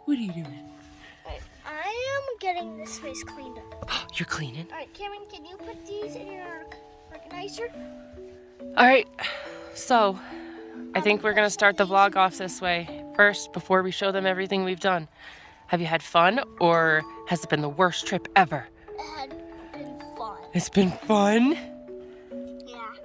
What are you doing? I am getting this space cleaned up. You're cleaning? Alright, Cameron, can you put these in your organizer? Alright, so I think we're gonna start the vlog off this way. First, before we show them everything we've done. Have you had fun, or has it been the worst trip ever? It had been fun. It's been fun?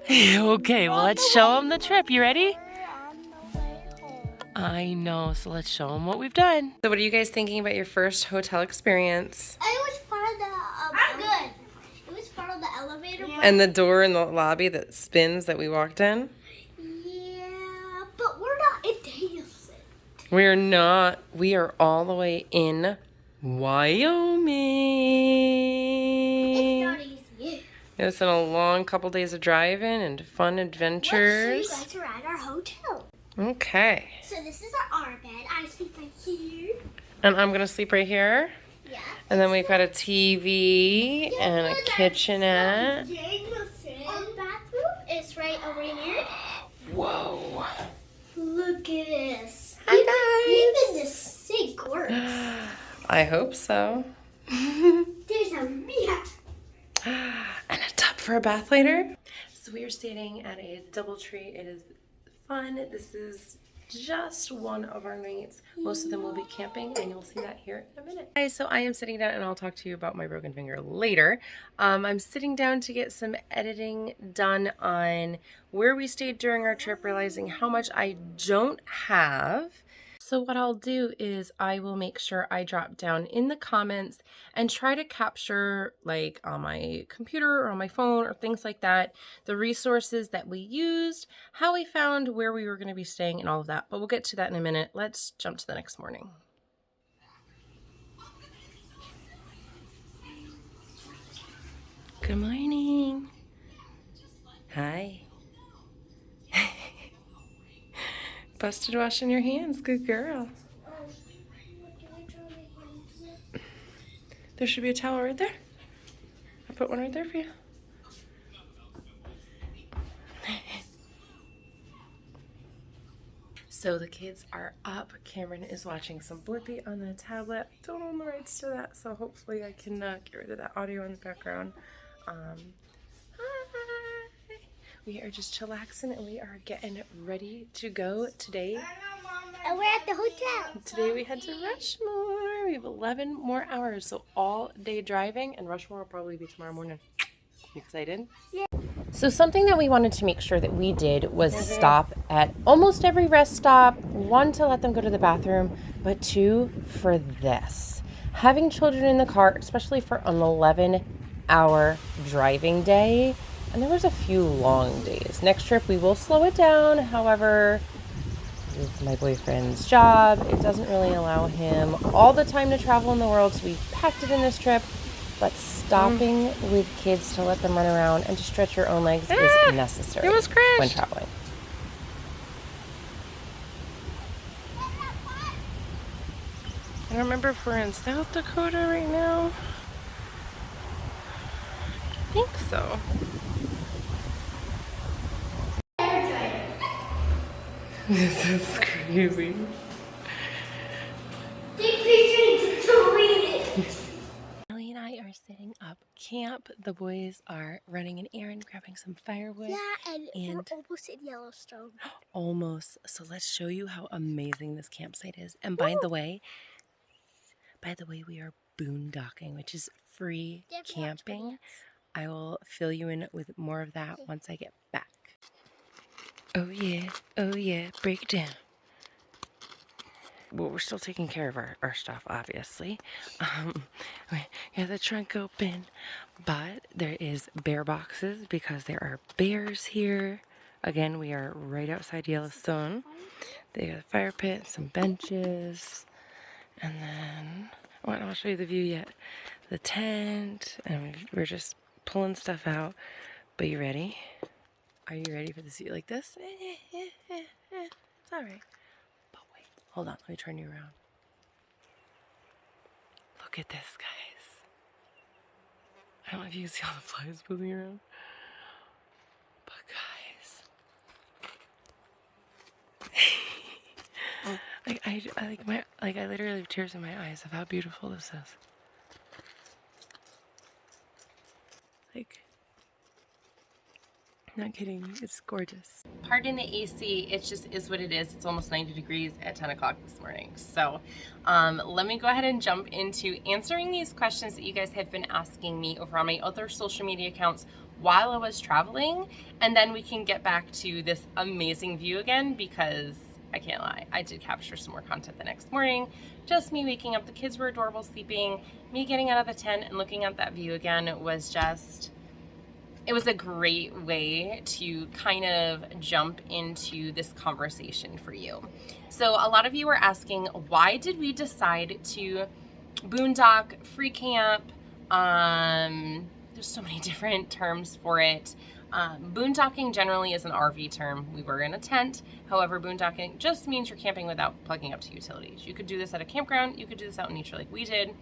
Yeah. Okay, well let's show them the trip. You ready? We're on the way home. I know, so let's show them what we've done. So what are you guys thinking about your first hotel experience? It was part of the... I'm good. It was part of the elevator. Yeah. And the door in the lobby that spins that we walked in? Yeah, but we're not in Davidson. We're not. We are all the way in Wyoming. It's not easy. It's been a long couple days of driving and fun adventures. Let's show you guys around our hotel. Okay. So this is our bed. I sleep right here. And I'm going to sleep right here. Yeah. And then we've got a TV and a kitchenette. Our bathroom is right over here. Whoa. Look at this. Hi, Even the sink works. I hope so. There's a mirror. And a tub for a bath later. So we are staying at a DoubleTree. It is fun. This is just one of our nights. Most of them will be camping, and you'll see that here in a minute. Guys, so I am sitting down, and I'll talk to you about my broken finger later. I'm sitting down to get some editing done on where we stayed during our trip, realizing how much I don't have. So what I'll do is I will make sure I drop down in the comments and try to capture, like on my computer or on my phone or things like that, the resources that we used, how we found where we were going to be staying and all of that. But we'll get to that in a minute. Let's jump to the next morning. Good morning. Hi. Busted washing your hands. Good girl. There should be a towel right there. I put one right there for you. So the kids are up. Cameron is watching some Blippi on the tablet. I don't own the rights to that, so hopefully I can get rid of that audio in the background. Hi. We are just chillaxing and we are getting ready to go today. And we're at the hotel. Today we head to Rushmore. We have 11 more hours, so all day driving, and Rushmore will probably be tomorrow morning. You excited? Yeah. So something that we wanted to make sure that we did was stop at almost every rest stop. One, to let them go to the bathroom, but two, for this. Having children in the car, especially for an 11-hour driving day, and there was a few long days. Next trip we will slow it down. However, with my boyfriend's job, it doesn't really allow him all the time to travel in the world, so we packed it in this trip. But stopping with kids to let them run around and to stretch your own legs is necessary when traveling. I don't remember if we're in South Dakota right now. I think so. This is crazy. Take pictures to read it. Ellie and I are setting up camp. The boys are running an errand, grabbing some firewood. Yeah, and we're almost in Yellowstone. Almost. So let's show you how amazing this campsite is. And by the way, we are boondocking, which is free camping. I will fill you in with more of that once I get back. Oh yeah, break down. Well, we're still taking care of our stuff, obviously. We got the trunk open, but there is bear boxes because there are bears here. Again, we are right outside Yellowstone. They got a fire pit, some benches, and then, I'll show you the view yet. The tent, and we're just pulling stuff out. But you ready? Are you ready for the view like this? It's all right. But wait, hold on. Let me turn you around. Look at this, guys. I don't know if you can see all the flies buzzing around. But guys, I literally have tears in my eyes of how beautiful this is. Like, not kidding, it's gorgeous. Pardon the AC, it just is what it is. It's almost 90 degrees at 10 o'clock this morning. So let me go ahead and jump into answering these questions that you guys have been asking me over on my other social media accounts while I was traveling. And then we can get back to this amazing view again, because I can't lie, I did capture some more content the next morning. Just me waking up, the kids were adorable sleeping, me getting out of the tent and looking at that view again was just, it was a great way to kind of jump into this conversation for you. So a lot of you were asking, why did we decide to boondock, free camp? There's so many different terms for it. Boondocking generally is an RV term. We were in a tent. However, boondocking just means you're camping without plugging up to utilities. You could do this at a campground. You could do this out in nature like we did.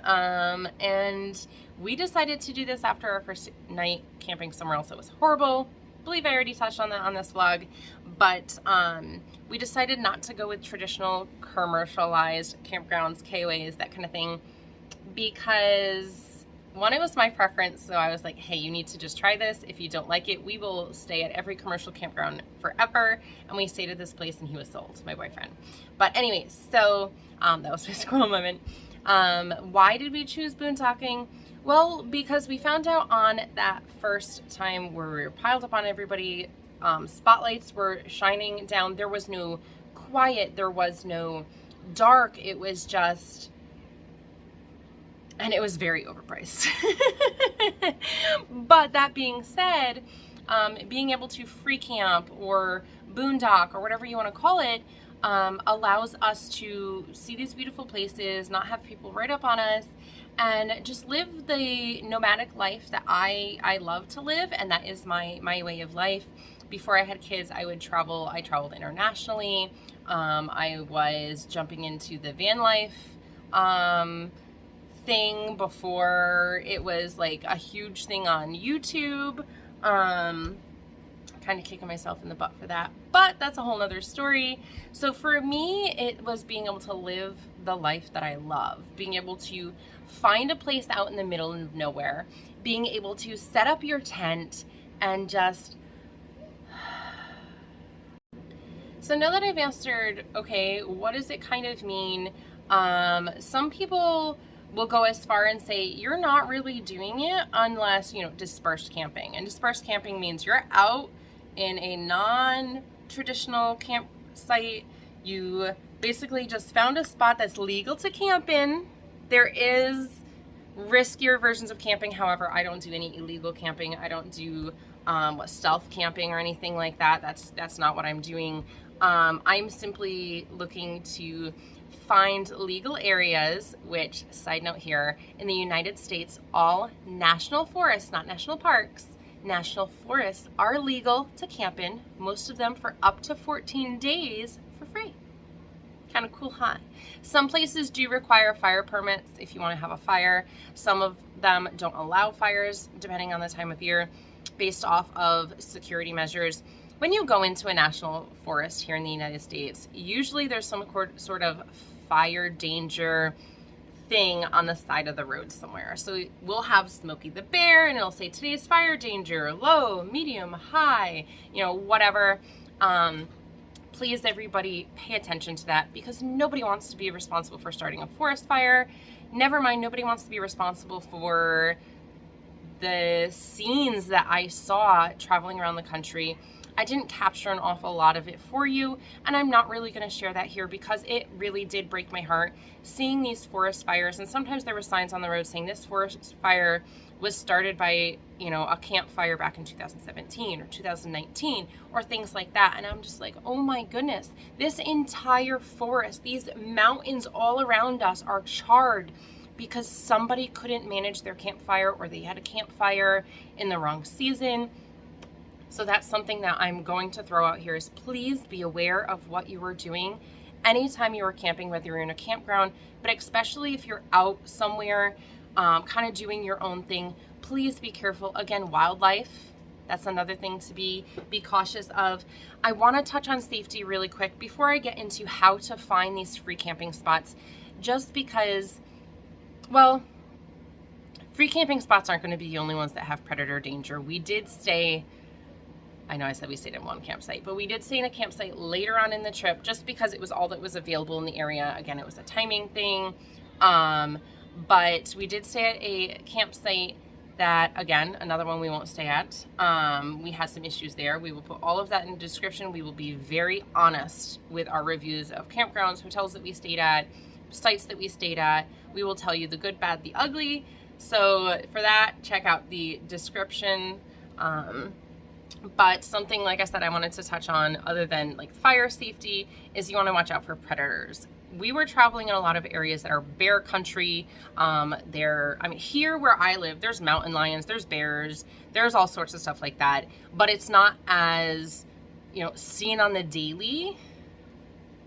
And we decided to do this after our first night camping somewhere else. It was horrible. I believe I already touched on that on this vlog, but we decided not to go with traditional commercialized campgrounds, KOAs, that kind of thing, because one, it was my preference, so I was like, hey, you need to just try this. If you don't like it, we will stay at every commercial campground forever. And we stayed at this place and he was sold, my boyfriend. But anyways, so that was my squirrel moment. Why did we choose boondocking? Well, because we found out on that first time where we were piled up on everybody, spotlights were shining down. There was no quiet, there was no dark. It was just, and it was very overpriced. But that being said, being able to free camp or boondock or whatever you want to call it, allows us to see these beautiful places, not have people right up on us, and just live the nomadic life that I love to live, and that is my way of life. Before I had kids, I traveled internationally. I was jumping into the van life thing before it was like a huge thing on YouTube. Kind of kicking myself in the butt for that, but that's a whole nother story. So for me, it was being able to live the life that I love, being able to find a place out in the middle of nowhere, being able to set up your tent and just. So now that I've answered, okay, what does it kind of mean? Some people will go as far and say you're not really doing it unless, dispersed camping. And dispersed camping means you're out in a non-traditional campsite. You basically just found a spot that's legal to camp in. There is riskier versions of camping. However, I don't do any illegal camping. I don't do stealth camping or anything like that. That's not what I'm doing. I'm simply looking to find legal areas, which, side note here, in the United States, all national forests, not national parks, national forests are legal to camp in, most of them for up to 14 days for free. Kind of cool, huh? Some places do require fire permits if you want to have a fire. Some of them don't allow fires, depending on the time of year, based off of security measures. When you go into a national forest here in the United States, usually there's some sort of fire danger thing on the side of the road somewhere. So we'll have Smokey the Bear and it'll say today's fire danger, low, medium, high, whatever. Please, everybody, pay attention to that, because nobody wants to be responsible for starting a forest fire. Never mind, nobody wants to be responsible for the scenes that I saw traveling around the country. I didn't capture an awful lot of it for you, and I'm not really going to share that here because it really did break my heart seeing these forest fires. And sometimes there were signs on the road saying this forest fire was started by, a campfire back in 2017 or 2019 or things like that. And I'm just like, oh my goodness, this entire forest, these mountains all around us are charred because somebody couldn't manage their campfire, or they had a campfire in the wrong season. So that's something that I'm going to throw out here is please be aware of what you are doing anytime you are camping, whether you're in a campground, but especially if you're out somewhere kind of doing your own thing. Please be careful. Again, wildlife That's another thing to be cautious of. I want to touch on safety really quick before I get into how to find these free camping spots, just because, well, free camping spots aren't going to be the only ones that have predator danger. We did stay, I know I said we stayed in one campsite, but we did stay in a campsite later on in the trip just because it was all that was available in the area. Again, it was a timing thing. But we did stay at a campsite that, again, another one we won't stay at. We had some issues there. We will put all of that in the description. We will be very honest with our reviews of campgrounds, hotels that we stayed at, sites that we stayed at. We will tell you the good, bad, the ugly. So for that, check out the description. But something, like I said, I wanted to touch on other than like fire safety is you want to watch out for predators. We were traveling in a lot of areas that are bear country. Here where I live, there's mountain lions, there's bears, there's all sorts of stuff like that. But it's not as, seen on the daily.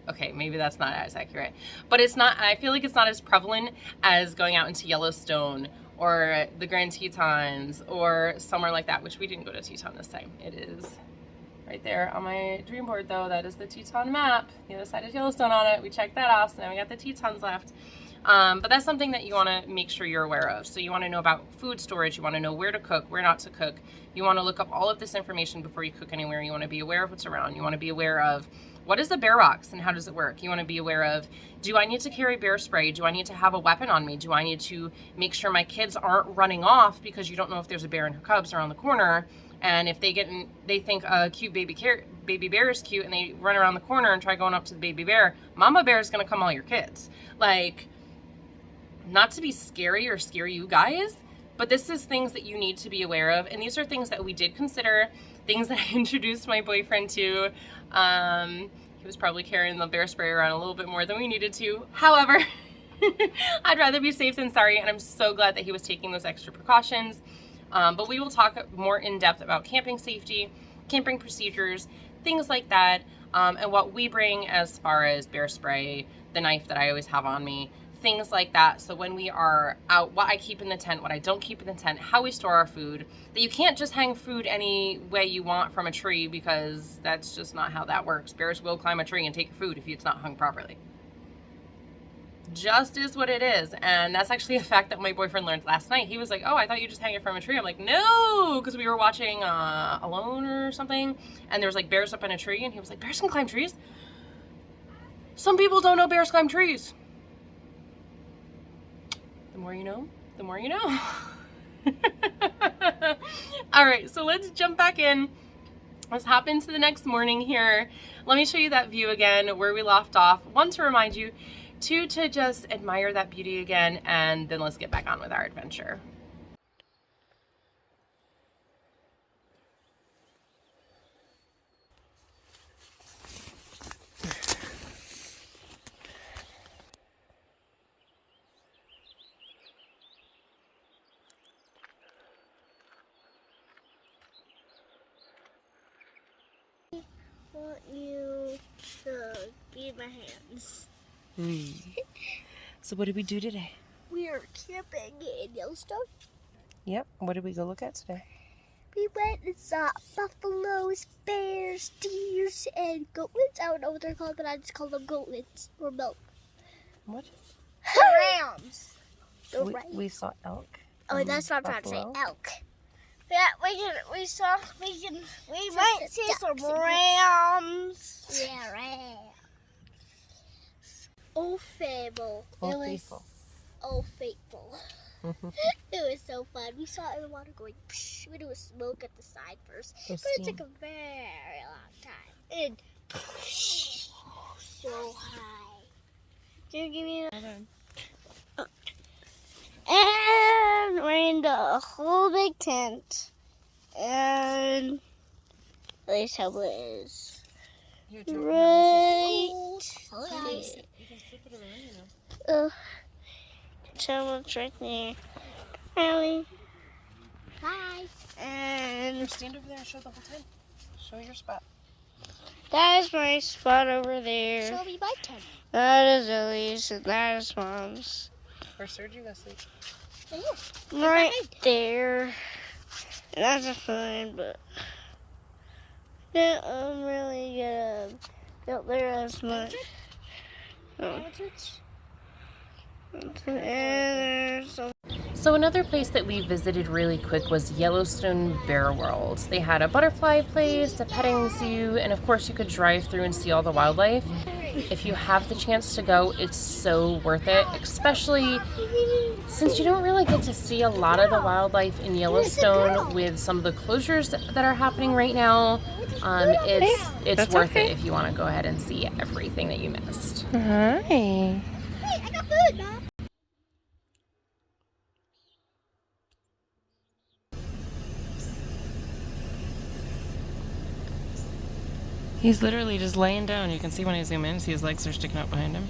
Okay, maybe that's not as accurate. But it's not, I feel like it's not as prevalent as going out into Yellowstone or the Grand Tetons or somewhere like that, which we didn't go to Teton this time. It is right there on my dream board, though. That is the Teton map. The other side is Yellowstone on it. We checked that off, so now we got the Tetons left. But that's something that you want to make sure you're aware of. So you want to know about food storage. You want to know where to cook, where not to cook. You want to look up all of this information before you cook anywhere. You want to be aware of what's around. You want to be aware of what is a bear box and how does it work. You want to be aware of, do I need to carry bear spray? Do I need to have a weapon on me? Do I need to make sure my kids aren't running off because you don't know if there's a bear and her cubs around the corner? And if they think a cute baby bear is cute and they run around the corner and try going up to the baby bear, mama bear is going to come all your kids. Like, not to be scary or scare you guys, but this is things that you need to be aware of. And these are things that we did consider, things that I introduced my boyfriend to. He was probably carrying the bear spray around a little bit more than we needed to. However, I'd rather be safe than sorry. And I'm so glad that he was taking those extra precautions. But we will talk more in depth about camping safety, camping procedures, things like that, and what we bring as far as bear spray, the knife that I always have on me, things like that. So when we are out, what I keep in the tent, what I don't keep in the tent, how we store our food, that you can't just hang food any way you want from a tree because that's just not how that works. Bears will climb a tree and take your food if it's not hung properly. Just is what it is. And that's actually a fact that my boyfriend learned last night. He was like, oh, I thought you just hang it from a tree. I'm like, no, because we were watching Alone or something, and there was like bears up in a tree, and he was like, bears can climb trees? Some people don't know bears climb trees. The more you know, the more you know. All right, so let's jump back in. Let's hop into the next morning here. Let me show you that view again, where we left off. One, to remind you. Two, to just admire that beauty again, and then let's get back on with our adventure. I want you to be in my hands. So what did we do today? We are camping in Yellowstone. Yep. What did we go look at today? We went and saw buffaloes, bears, deers, and goatlets. I don't know what they're called, but I just call them goatlets or milk. What? Rams. We saw elk. Oh, that's what I'm trying to say. Elk. Yeah, we might see some rams. Yeah, rams. Oh, Fable. Old Faithful. Oh, Faithful. It was so fun. We saw the water going psh, when it was smoke at the side first. But it took a very long time. And psh, so high. Can you give me another? And we're in the whole big tent. And at least how it is. Right. Someone's right there. Allie. Hi. And Stand over there and show the whole tent. Show your spot. that is my spot over there. Show me my tent. That is Ellie's and that is Mom's. Where's Sergi gonna sleep? Right there. That's fine, but I'm really gonna build there as much. So another place that we visited really quick was Yellowstone Bear World. They had a butterfly place, a petting zoo, and of course you could drive through and see all the wildlife. If you have the chance to go, it's so worth it, especially since you don't really get to see a lot of the wildlife in Yellowstone with some of the closures that are happening right now. It's worth it if you want to go ahead and see everything that you missed. Hi. Hey, I got food, Mom. He's literally just laying down. You can see when I zoom in, see his legs are sticking out behind him.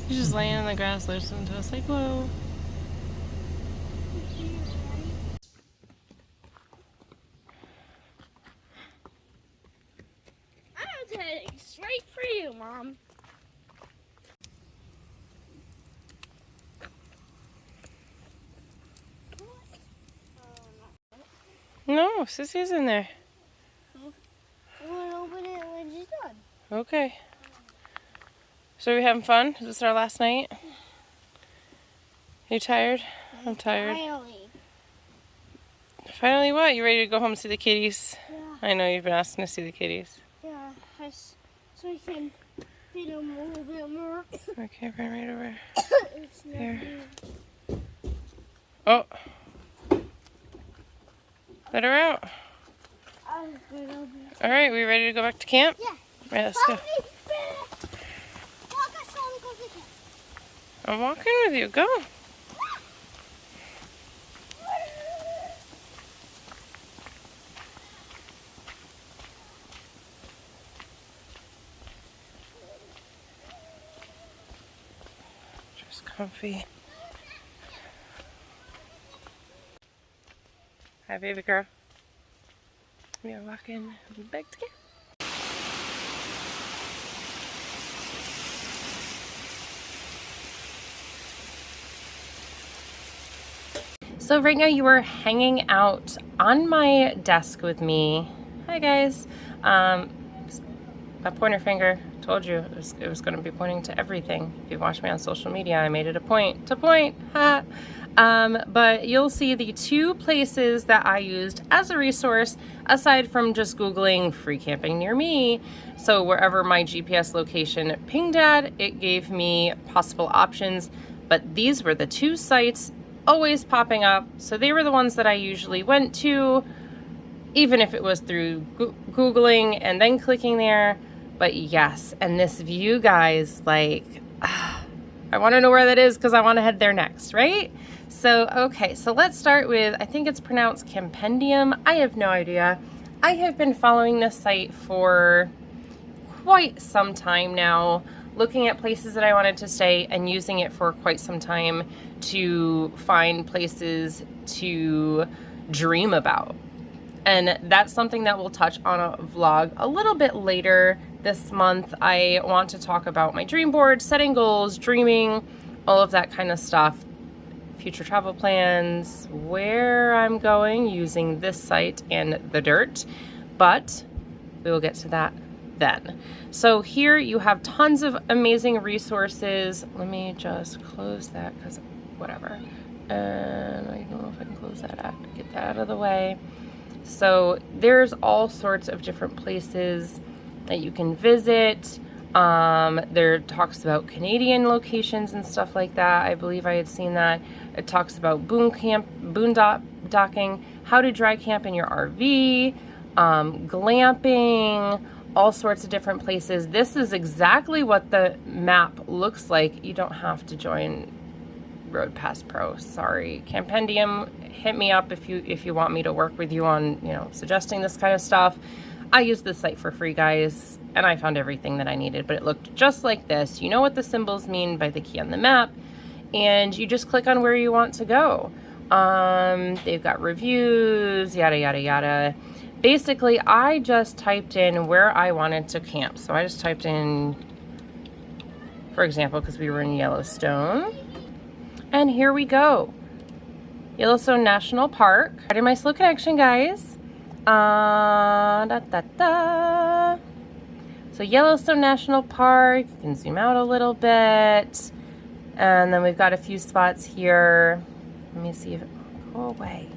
He's just laying in the grass listening to us like, whoa. I'm heading straight for you, Mom. No, Sissy's in there. We'll open it when she's done. Okay. So are we having fun? Is this our last night? You tired? I'm tired. Finally. Finally what? You ready to go home and see the kitties? Yeah. I know you've been asking to see the kitties. Yeah, so I can feed them a little bit more. Okay, bring right over. It's not Here. good. Oh. Let her out. All right, we ready to go back to camp? Yeah. All right, let's go. I'm walking with you. Go. Just comfy. Hi, baby girl. We are walking back to camp. So right now you are hanging out on my desk with me. Hi guys. My pointer finger told you it was going to be pointing to everything. If you watch me on social media, I made it a point to point. Ha. But you'll see the two places that I used as a resource aside from just Googling free camping near me. So wherever my GPS location pinged at, it gave me possible options, but these were the two sites always popping up. So they were the ones that I usually went to, even if it was through Googling and then clicking there. But yes, and this view, guys, like, I want to know where that is because I want to head there next, right? So, okay, so let's start with, I think it's pronounced Campendium. I have no idea. I have been following this site for quite some time now, looking at places that I wanted to stay and using it for quite some time to find places to dream about. And that's something that we'll touch on a vlog a little bit later this month. I want to talk about my dream board, setting goals, dreaming, all of that kind of stuff, future travel plans, where I'm going using this site and the dirt, but we will get to that then. So here you have tons of amazing resources. Let me just close that because whatever. And I don't know if I can close that out, get that out of the way. So there's all sorts of different places that you can visit. There talks about Canadian locations and stuff like that. I believe I had seen that. It talks about boondocking, how to dry camp in your RV, glamping, all sorts of different places. This is exactly what the map looks like. You don't have to join Road Pass Pro. Sorry, Campendium, hit me up if you want me to work with you on, you know, suggesting this kind of stuff. I used this site for free, guys, and I found everything that I needed, but it looked just like this. You know what the symbols mean by the key on the map, and you just click on where you want to go. They've got reviews, yada, yada, yada. Basically, I just typed in where I wanted to camp. So I just typed in, for example, because we were in Yellowstone, and here we go. Yellowstone National Park. Started my slow connection, guys. So Yellowstone National Park, you can zoom out a little bit. And then we've got a few spots here. Let me see if, go away.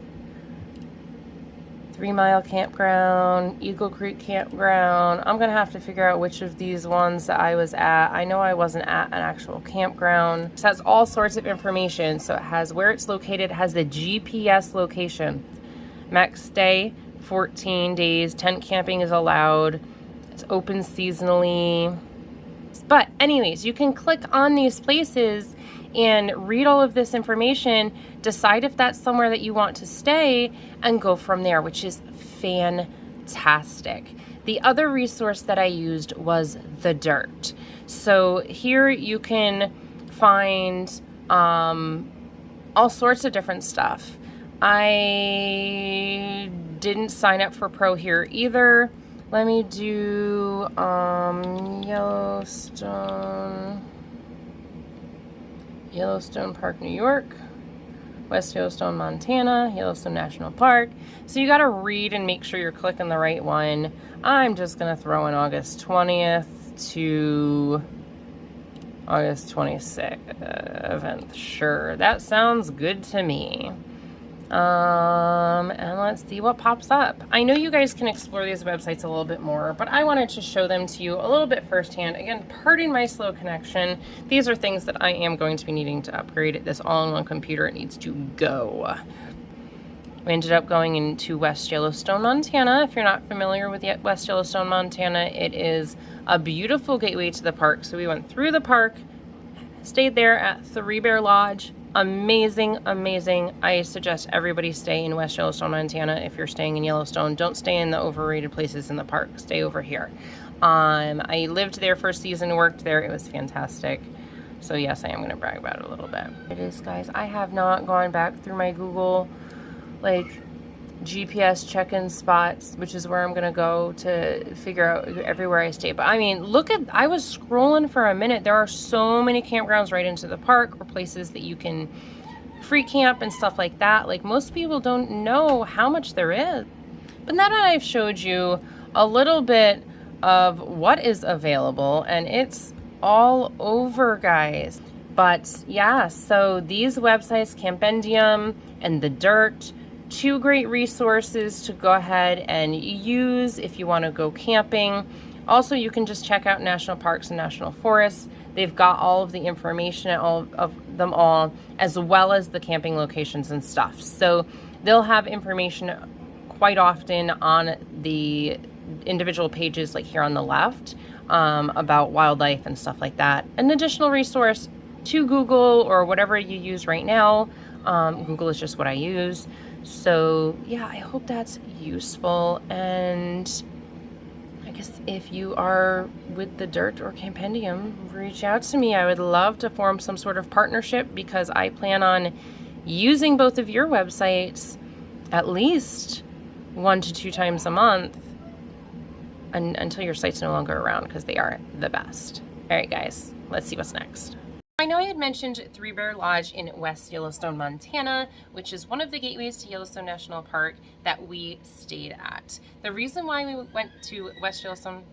3 Mile Campground, Eagle Creek Campground. I'm gonna have to figure out which of these ones that I was at. I know I wasn't at an actual campground. It has all sorts of information. So it has where it's located, it has the GPS location. Max stay, 14 days. Tent camping is allowed. It's open seasonally. But anyways, you can click on these places and read all of this information, decide if that's somewhere that you want to stay, and go from there, which is fantastic. The other resource that I used was The Dirt. So here you can find all sorts of different stuff. I didn't sign up for Pro here either. Let me do Yellowstone Park, New York, West Yellowstone, Montana, Yellowstone National Park. So you got to read and make sure you're clicking the right one. I'm just going to throw in August 20th to August 26th event. Sure, that sounds good to me. And let's see what pops up. I know you guys can explore these websites a little bit more, but I wanted to show them to you a little bit firsthand. Again, pardon my slow connection. These are things that I am going to be needing to upgrade. This all-in-one computer, it needs to go. We ended up going into West Yellowstone, Montana. If you're not familiar with West Yellowstone, Montana, it is a beautiful gateway to the park. So we went through the park, stayed there at Three Bear Lodge. Amazing, amazing. I suggest everybody stay in West Yellowstone, Montana. If you're staying in Yellowstone, don't stay in the overrated places in the park. Stay over here. I lived there for a season, worked there. It was fantastic. So yes, I am going to brag about it a little bit. It is, guys. I have not gone back through my Google, GPS check-in spots, which is where I'm gonna go to figure out everywhere I stay. But I mean, I was scrolling for a minute. There are so many campgrounds right into the park, or places that you can free camp and stuff like that. Like, most people don't know how much there is. But now that I've showed you a little bit of what is available, and it's all over, guys. But yeah, so these websites, Campendium and The Dirt, 2 great resources to go ahead and use if you want to go camping. Also, you can just check out national parks and national forests. They've got all of the information, all of them all, as well as the camping locations and stuff. So they'll have information quite often on the individual pages, like here on the left, about wildlife and stuff like that. An additional resource to Google or whatever you use right now. Google is just what I use. So yeah, I hope that's useful. And I guess if you are with The Dirt or Campendium, reach out to me. I would love to form some sort of partnership, because I plan on using both of your websites at least 1 to 2 times a month until your site's no longer around, because they are the best. All right, guys, let's see what's next. I know I had mentioned Three Bear Lodge in West Yellowstone, Montana, which is one of the gateways to Yellowstone National Park that we stayed at. The reason why we went to West Yellowstone,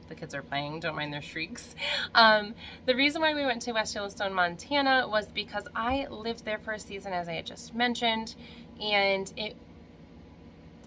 the kids are playing, don't mind their shrieks. The reason why we went to West Yellowstone, Montana was because I lived there for a season, as I had just mentioned, and it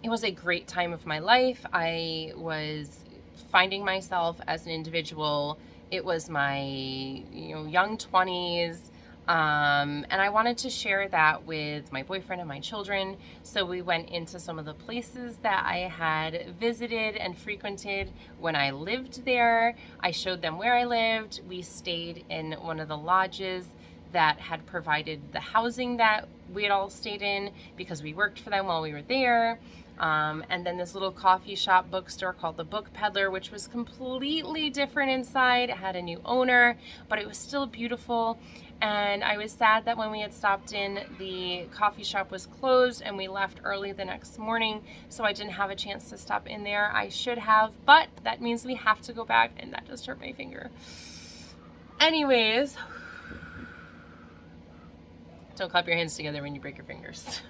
was a great time of my life. I was finding myself as an individual. It was my young 20s, and I wanted to share that with my boyfriend and my children. So we went into some of the places that I had visited and frequented when I lived there. I showed them where I lived. We stayed in one of the lodges that had provided the housing that we had all stayed in, because we worked for them while we were there. And then this little coffee shop bookstore called the Book Peddler, which was completely different inside. It had a new owner, but it was still beautiful. And I was sad that when we had stopped in, the coffee shop was closed and we left early the next morning, so I didn't have a chance to stop in there. I should have, but that means we have to go back, and that just hurt my finger. Anyways, Don't clap your hands together when you break your fingers.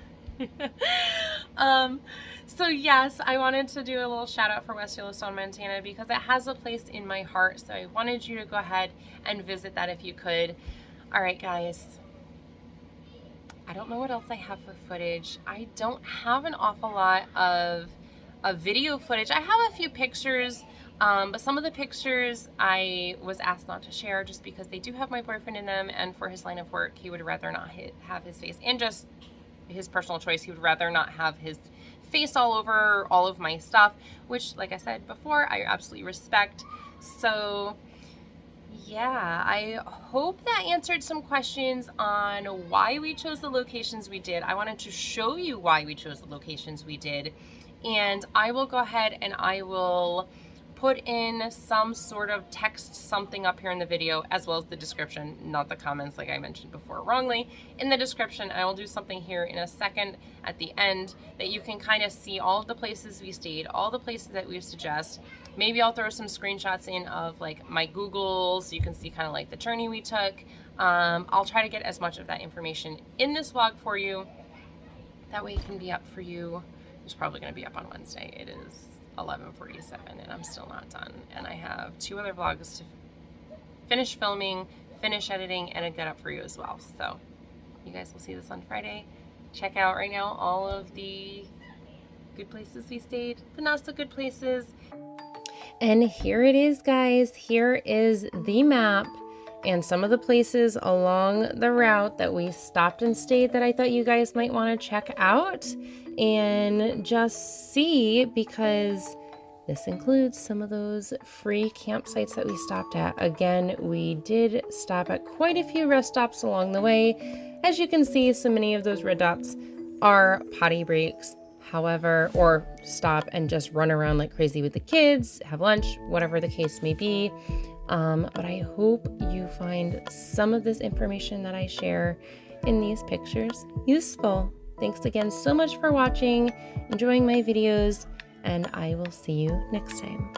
So yes, I wanted to do a little shout out for West Yellowstone, Montana, because it has a place in my heart. So I wanted you to go ahead and visit that if you could. All right, guys. I don't know what else I have for footage. I don't have an awful lot of video footage. I have a few pictures, but some of the pictures I was asked not to share just because they do have my boyfriend in them, and for his line of work, he would rather not have his face, and just his personal choice, he would rather not have his face all over all of my stuff, which, like I said before, I absolutely respect. So yeah, I hope that answered some questions on why we chose the locations we did. I wanted to show you why we chose the locations we did, and I will go ahead and I will put in some sort of text something up here in the video, as well as the description, not the comments like I mentioned before wrongly. In the description, I will do something here in a second at the end that you can kind of see all of the places we stayed, all the places that we suggest. Maybe I'll throw some screenshots in of like my Googles, so you can see kind of like the journey we took. I'll try to get as much of that information in this vlog for you. That way it can be up for you. It's probably going to be up on Wednesday. It is 11:47 and I'm still not done, and I have 2 other vlogs to finish filming, finish editing, and get up for you as well. So you guys will see this on Friday. Check out right now all of the good places we stayed, the not so good places. And here it is, guys. Here is the map and some of the places along the route that we stopped and stayed that I thought you guys might want to check out and just see, because this includes some of those free campsites that we stopped at. Again, we did stop at quite a few rest stops along the way. As you can see, so many of those red dots are potty breaks. However, or stop and just run around like crazy with the kids, have lunch, whatever the case may be. But I hope you find some of this information that I share in these pictures useful. Thanks again so much for watching, enjoying my videos, and I will see you next time.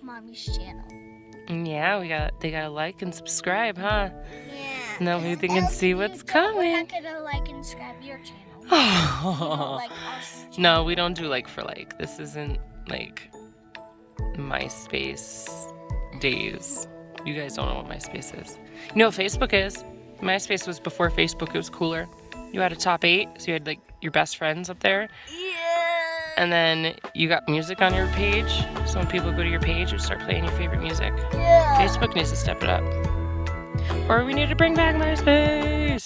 Mommy's channel. Yeah, they gotta like and subscribe, huh? Yeah. Now they can see what's coming. We're not gonna like and subscribe your channel. Like us. No, we don't do like for like. This isn't like MySpace days. You guys don't know what MySpace is. You know what Facebook is? MySpace was before Facebook. It was cooler. You had a top 8, so you had like your best friends up there. Yeah. And then you got music on your page. So when people go to your page, you start playing your favorite music. Yeah. Facebook needs to step it up. Or we need to bring back MySpace.